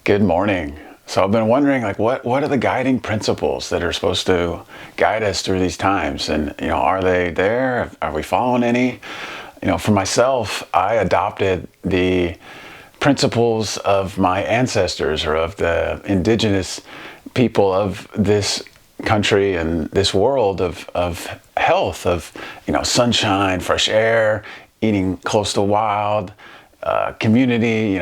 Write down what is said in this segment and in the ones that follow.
Good morning. So I've been wondering, like, what are the guiding principles that are supposed to guide us through these times? And, are they there? Are we following any? For myself, I adopted the principles of my ancestors or of the indigenous people of this country and this world of health, of, sunshine, fresh air, eating close to wild, community,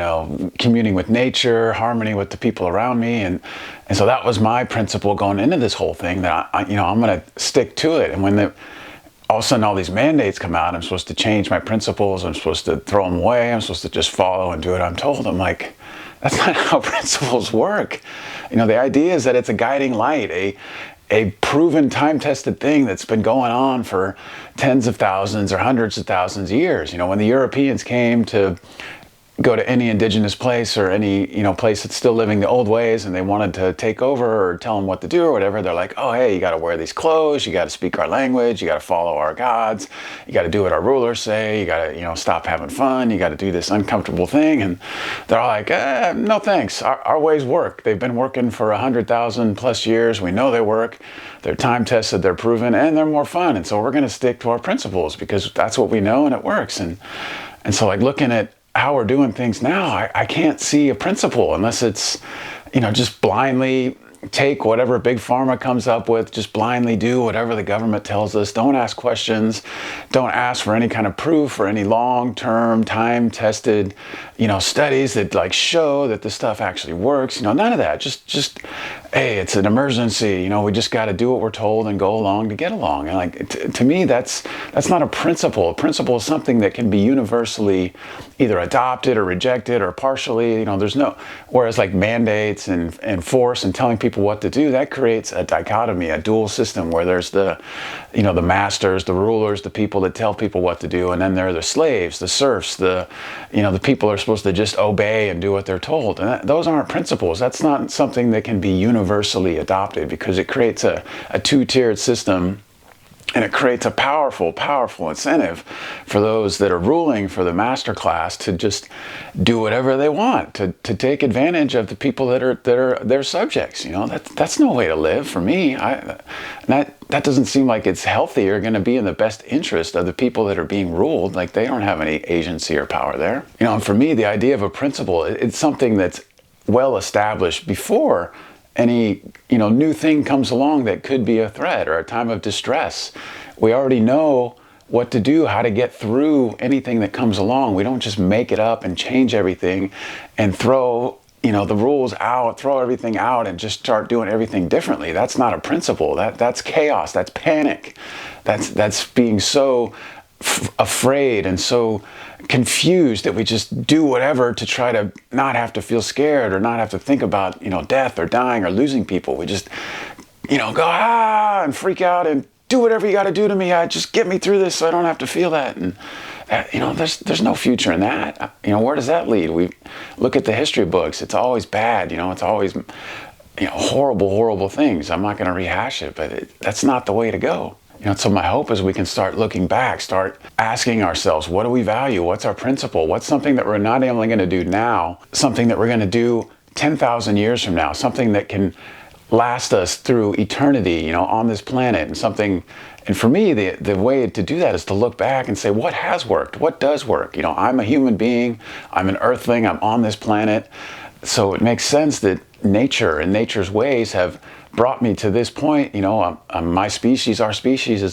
communing with nature, harmony with the people around me. And so that was my principle going into this whole thing, that I'm going to stick to it. And when all of a sudden all these mandates come out, I'm supposed to change my principles. I'm supposed to throw them away. I'm supposed to just follow and do what I'm told. I'm like, that's not how principles work. The idea is that it's a guiding light, a proven, time-tested thing that's been going on for tens of thousands or hundreds of thousands of years. When the Europeans came to go to any indigenous place or any place that's still living the old ways, and they wanted to take over or tell them what to do or whatever, they're like, oh, hey, you got to wear these clothes, you got to speak our language, you got to follow our gods, you got to do what our rulers say, you got to stop having fun, you got to do this uncomfortable thing. And they're all like, no thanks, our ways work. They've been working for 100,000 plus years. We know they work, they're time tested, they're proven, and they're more fun. And so we're going to stick to our principles because that's what we know and it works. And so, like, looking at how we're doing things now, I can't see a principle unless it's, just blindly take whatever big pharma comes up with, just blindly do whatever the government tells us. Don't ask questions. Don't ask for any kind of proof or any long-term, time-tested, studies that show that this stuff actually works. None of that. Just, hey, it's an emergency. We just got to do what we're told and go along to get along. And to me, that's not a principle. A principle is something that can be universally either adopted or rejected or partially. Whereas like mandates and force and telling people what to do, that creates a dichotomy, a dual system where there's the masters, the rulers, the people that tell people what to do, and then there are the slaves, the serfs, the people are supposed to just obey and do what they're told. And those aren't principles. That's not something that can be universally adopted, because it creates a two-tiered system. And it creates a powerful, powerful incentive for those that are ruling, for the master class, to just do whatever they want, to take advantage of the people that are their subjects. That's no way to live for me. That doesn't seem like it's healthy or going to be in the best interest of the people that are being ruled. Like, they don't have any agency or power there. And for me, the idea of a principle, it's something that's well established before any new thing comes along that could be a threat or a time of distress. We already know what to do, how to get through anything that comes along. We don't just make it up and change everything and throw the rules out, throw everything out and just start doing everything differently. That's not a principle. That's chaos. That's panic. That's being so afraid and so confused that we just do whatever to try to not have to feel scared or not have to think about death or dying or losing people. We just go and freak out and do whatever you got to do to me. Just get me through this so I don't have to feel that. And there's no future in that. Where does that lead? We look at the history books. It's always bad. It's always horrible things. I'm not going to rehash it, but that's not the way to go. So my hope is we can start looking back, start asking ourselves, what do we value? What's our principle? What's something that we're not only going to do now, something that we're going to do 10,000 years from now, something that can last us through eternity, on this planet, and for me, the way to do that is to look back and say, what has worked? What does work? I'm a human being, I'm an earthling, I'm on this planet. So it makes sense that nature and nature's ways have brought me to this point. My species, our species is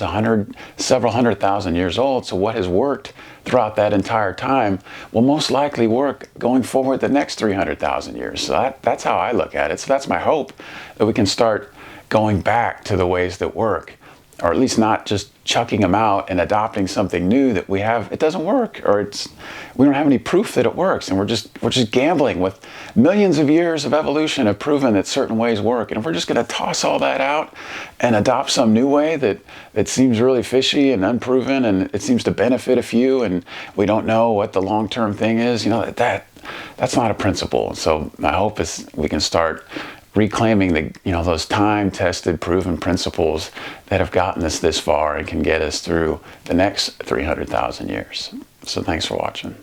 several hundred thousand years old. So what has worked throughout that entire time will most likely work going forward the next 300,000 years. So that's how I look at it. So that's my hope, that we can start going back to the ways that work, or at least not just chucking them out and adopting something new that it doesn't work, or we don't have any proof that it works, and we're just gambling with millions of years of evolution have proven that certain ways work. And if we're just going to toss all that out and adopt some new way that seems really fishy and unproven, and it seems to benefit a few, and we don't know what the long-term thing is, that's not a principle. So my hope is we can start reclaiming those time-tested, proven principles that have gotten us this far and can get us through the next 300,000 years. So thanks for watching.